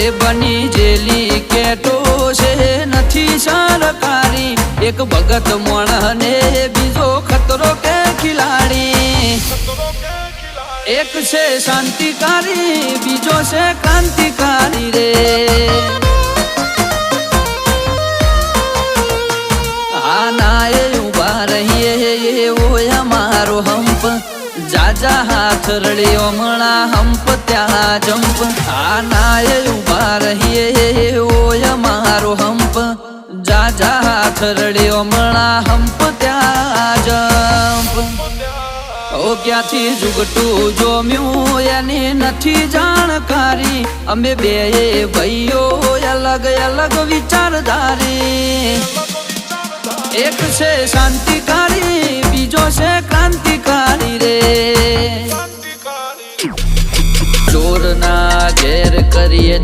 એ બની જેલી કેટો છે નથી સરકારી એક ભગત મોણ ને બીજો ખતરો કે ખિલાડી એક છે શાંતિકારી બીજો છે ક્રાંતિકારી રે આના એ ઉભા રહીએ એવો અમારો હંપ જાજા હાથ રડ્યો મણા હંપ ત્યાં જંપ આના એ ઉભા રહીએ એવો અમારો હંપ જાજા હાથ રડ્યો મણા હંપ ત્યાં જંપ ઓ ક્યાંથી જુગટું જોમ્યું એની નથી જાણકારી અમે બે ભાઈઓ અલગ અલગ વિચારધારી એક છે શાંતિકારી બીજો છે ક્રાંતિકારી રે ચોર ના ઘેર કરીએ